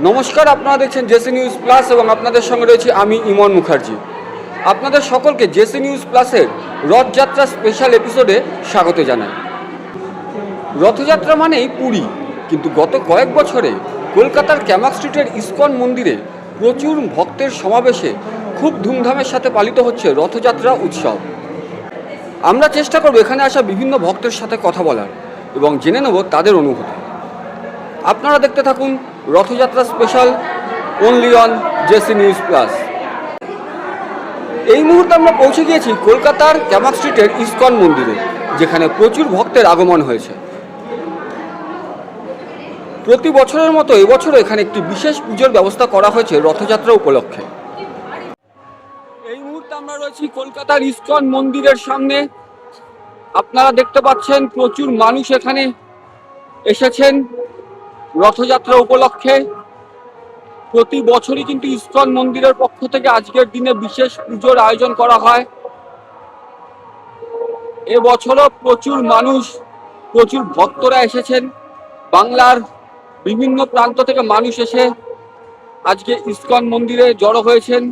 নমস্কার, আপনারা দেখছেন জেসি নিউজ প্লাস এবং আপনাদের সঙ্গে রয়েছি আমি ইমন মুখার্জি। আপনাদের সকলকে জেসি নিউজ প্লাসের রথযাত্রা স্পেশাল এপিসোডে স্বাগত জানাই। রথযাত্রা মানেই পুরী, কিন্তু গত কয়েক বছরে কলকাতার ক্যামাক স্ট্রিটের ইসকন মন্দিরে প্রচুর ভক্তের সমাবেশে খুব ধুমধামের সাথে পালিত হচ্ছে রথযাত্রা উৎসব। আমরা চেষ্টা করব এখানে আসা বিভিন্ন ভক্তের সাথে কথা বলার এবং জেনে নেব তাদের অনুভূতি। আপনারা দেখতে থাকুন Rath Yatra special only on JC news plus. এই মুহূর্তে আমরা পৌঁছে গিয়েছি কলকাতার ক্যামাক স্ট্রিটের ইসকন মন্দিরে, যেখানে প্রচুর ভক্তের আগমন হয়েছে। প্রতি বছরের মতো এবছরও এখানে একটি বিশেষ পুজোর ব্যবস্থা করা হয়েছে রথযাত্রা উপলক্ষে। এই মুহূর্তে আমরা রয়েছি কলকাতার ইসকন মন্দিরের সামনে। আপনারা দেখতে পাচ্ছেন প্রচুর মানুষ এখানে এসেছেন রথযাত্রা উপলক্ষে। প্রতি বছরই কিন্তু ইসকন মন্দিরের পক্ষ থেকে আজকের দিনে বিশেষ পুজোর আয়োজন করা হয়। এবছরও প্রচুর মানুষ, প্রচুর ভক্তরা এসেছেন। বাংলার বিভিন্ন প্রান্ত থেকে মানুষ এসে আজকে ইসকন মন্দিরে জড়ো হয়েছেন।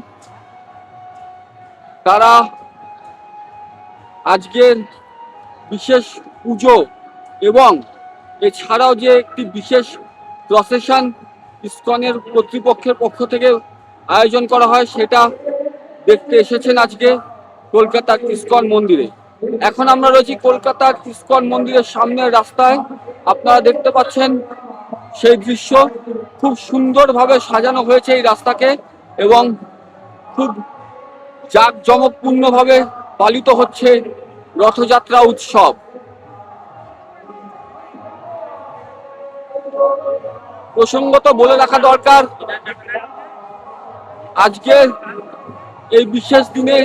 তারা আজকের বিশেষ পুজো এবং এছাড়াও যে একটি বিশেষ প্রসেশন ইসকনের কর্তৃপক্ষের পক্ষ থেকে আয়োজন করা হয় সেটা দেখতে এসেছেন আজকে কলকাতার ইসকন মন্দিরে। এখন আমরা রয়েছি কলকাতার ইসকন মন্দিরের সামনের রাস্তায়। আপনারা দেখতে পাচ্ছেন সেই দৃশ্য। খুব সুন্দরভাবে সাজানো হয়েছে এই রাস্তাকে এবং খুব জাঁকজমকপূর্ণভাবে পালিত হচ্ছে রথযাত্রা উৎসব। প্রসঙ্গত বলে রাখা দরকার, আজকের এই বিশেষ দিনে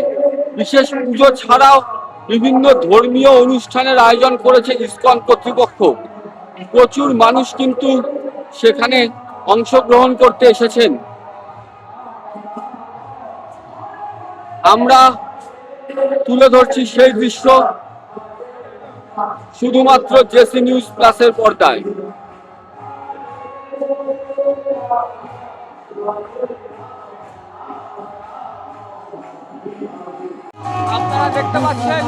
বিশেষ পুজো ছাড়াও বিভিন্ন ধর্মীয় অনুষ্ঠানের আয়োজন করেছে ইসকন কর্তৃপক্ষ। প্রচুর মানুষ কিন্তু সেখানে অংশগ্রহণ করতে এসেছেন। আমরা তুলে ধরছি সেই দৃশ্য শুধুমাত্র জেসি নিউজ প্লাসের পর্দায়। আপনারা দেখতে পাচ্ছেন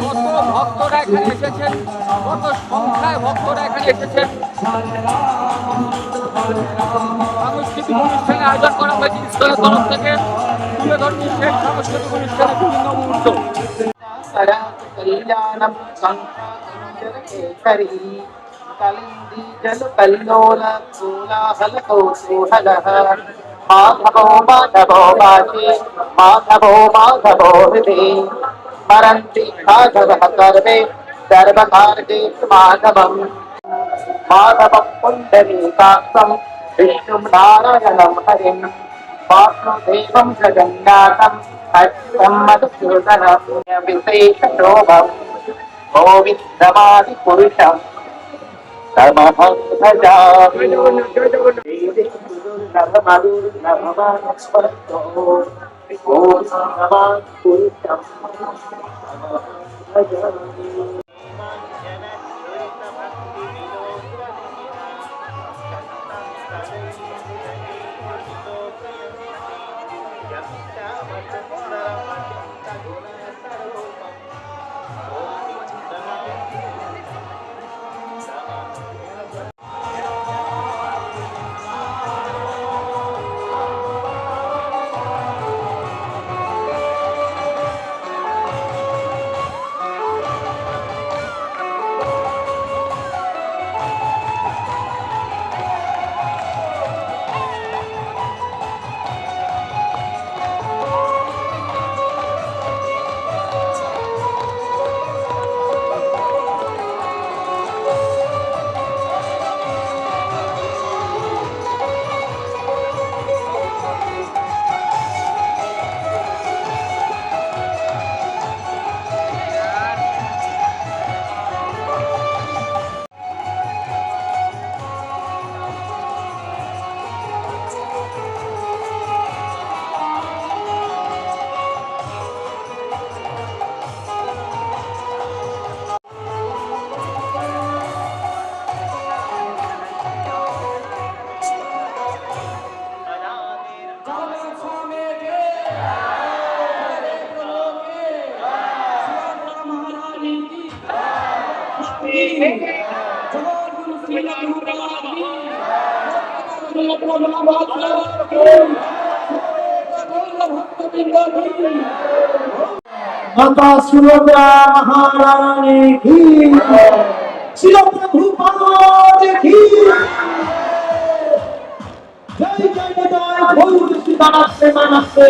কত ভক্তরা এখানে এসেছেন, কত সংখ্যায় ভক্তরা এখানে এসেছেন। সাংস্কৃতিক অনুষ্ঠানের আয়োজন করা হয়েছে ইসকনের তরফ থেকে। তুলে ধরছি সেই সাংস্কৃতিক অনুষ্ঠানের বিভিন্ন মুহূর্ত। माधवो माधवो वाचे माधवो माधवो हृदि स्मरन्ति साधवः सर्वे सर्वकार्येषु माधवम् माधवं पुण्डरीकाक्षं विष्णुं नारायणं हरिं वासुदेवं जगन्नाथं हस्तं मधुसूदनं विशेषशोभं गोविन्दमादिपुरुषं तमहं भजामि माता सुभद्रा महारानी की, शिव प्रभुपाद की जय जय जय भोल सीतानाथ मानसे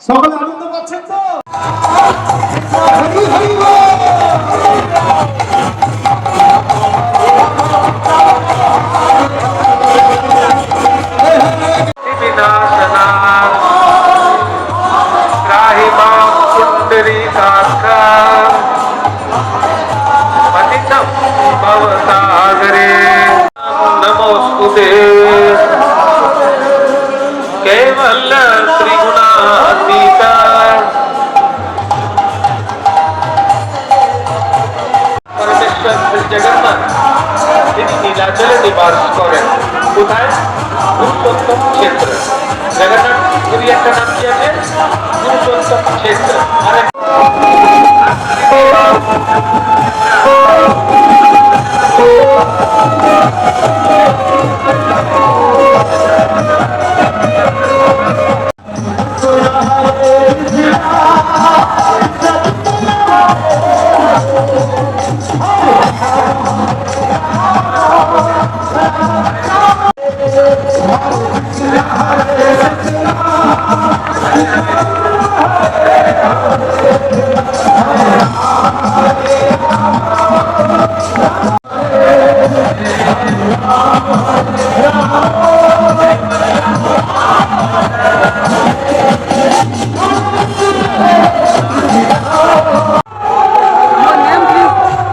সকলে আনন্দ পাচ্ছেন তো? হরি হরি विनाशना त्राहि मां पुण्डरीकाक्षा पतितं भवसागरे नमोस्तुते केवल त्रिगुणातीता परमेश्वर श्री जगन्नाथ তিনি নীলাচলে নিবাস করেন। কোথায়? পুরুষোত্তম ক্ষেত্র। জগন্নাথপুরী একটা নাম কি আছে? পুরুষোত্তম ক্ষেত্র।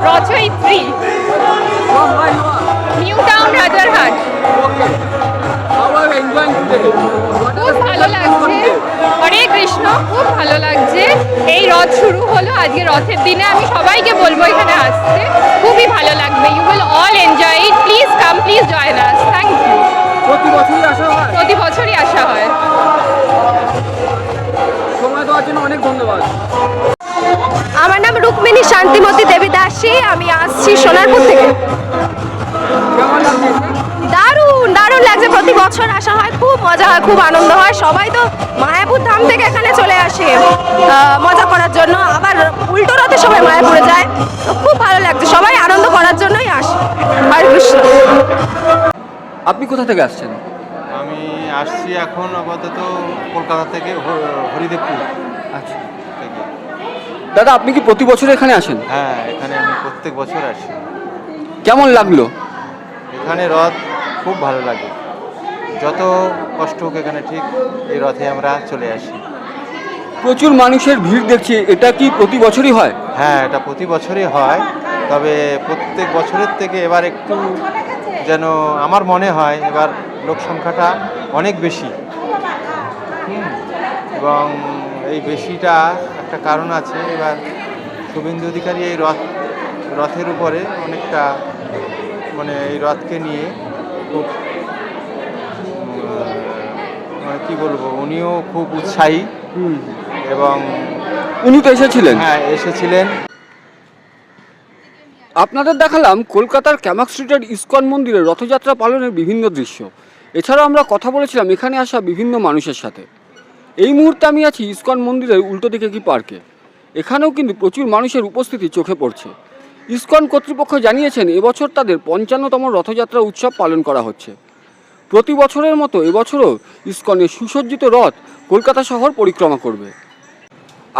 Rothway 3, From where you are? New Town, Rajarhat. Okay. How are you enjoying today? What খুব are the ভালো plans for লাগছে। today? হরে কৃষ্ণ, খুব ভালো লাগছে। এই রথ শুরু হলো আজকে, রথের দিনে আমি সবাইকে বলবো এখানে আসতে, খুবই ভালো লাগবে। You will all enjoy it. Please come, please join us. Thank you. প্রতি বছরই আসা হয়? প্রতি বছরই আসা হয়। সময় দেওয়ার জন্য অনেক ধন্যবাদ। আমার নাম রুক্মিণী শান্তিমতী দেবী দাসী, আমি আসছি সোনারপুর থেকে। কেমন লাগছে? দারুণ দারুণ লাগছে, প্রতি বছর আসা হয়, খুব মজা হয়, খুব আনন্দ হয়। সবাই তো মায়াপুর ধাম থেকে এখানে চলে আসে মজা করার জন্য, আবার উল্টো রথে সবাই মায়াপুরে যায়, তো খুব ভালো লাগছে, সবাই আনন্দ করার জন্যই আসে। হরে কৃষ্ণ। আপনি কোথা থেকে আসছেন? আমি আসছি এখন আপাতত কলকাতা থেকে হরিদেবপুর আচ্ছা থেকে। দাদা, আপনি কি প্রতি বছর এখানে আসেন? হ্যাঁ, এখানে আমি প্রত্যেক বছর আসি। কেমন লাগলো? এখানে রথ খুব ভালো লাগে, যত কষ্ট হোক এখানে ঠিক এই রথে আমরা চলে আসি। প্রচুর মানুষের ভিড় দেখছি, এটা কি প্রতি বছরই হয়? হ্যাঁ, এটা প্রতি বছরই হয়, তবে প্রত্যেক বছরের থেকে এবার একটু যেন আমার মনে হয় এবার লোক সংখ্যাটা অনেক বেশি। এবং এই বেশিটা একটা কারণ আছে, এবার শুভেন্দু অধিকারী এই রথের উপরে অনেকটা মানে এই রথকে নিয়ে খুব কি বলবো, উনিও খুব উৎসাহী এবং উনি তো এসেছিলেন। হ্যাঁ, এসেছিলেন। আপনাদের দেখালাম কলকাতার ক্যামাক স্ট্রিটের ইসকন মন্দিরে রথযাত্রা পালনের বিভিন্ন দৃশ্য। এছাড়াও আমরা কথা বলেছিলাম এখানে আসা বিভিন্ন মানুষের সাথে। এই মুহূর্তে আমি আছি ইসকন মন্দিরের উল্টো দিকে কি পার্কে। এখানেও কিন্তু প্রচুর মানুষের উপস্থিতি চোখে পড়ছে। ইসকন কর্তৃপক্ষ জানিয়েছেন এবছর তাদের ৫৫তম রথযাত্রা উৎসব পালন করা হচ্ছে। প্রতি বছরের মতো এবছরও ইসকনের সুসজ্জিত রথ কলকাতা শহর পরিক্রমা করবে।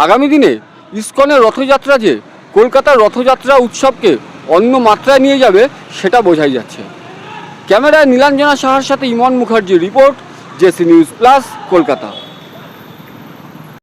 আগামী দিনে ইসকনের রথযাত্রা যে কলকাতার রথযাত্রা উৎসবকে অন্য মাত্রায় নিয়ে যাবে সেটা বোঝাই যাচ্ছে। ক্যামেরায় নীলাঞ্জনা সাহার সাথে ইমন মুখার্জির report, JC news plus, Kolkata.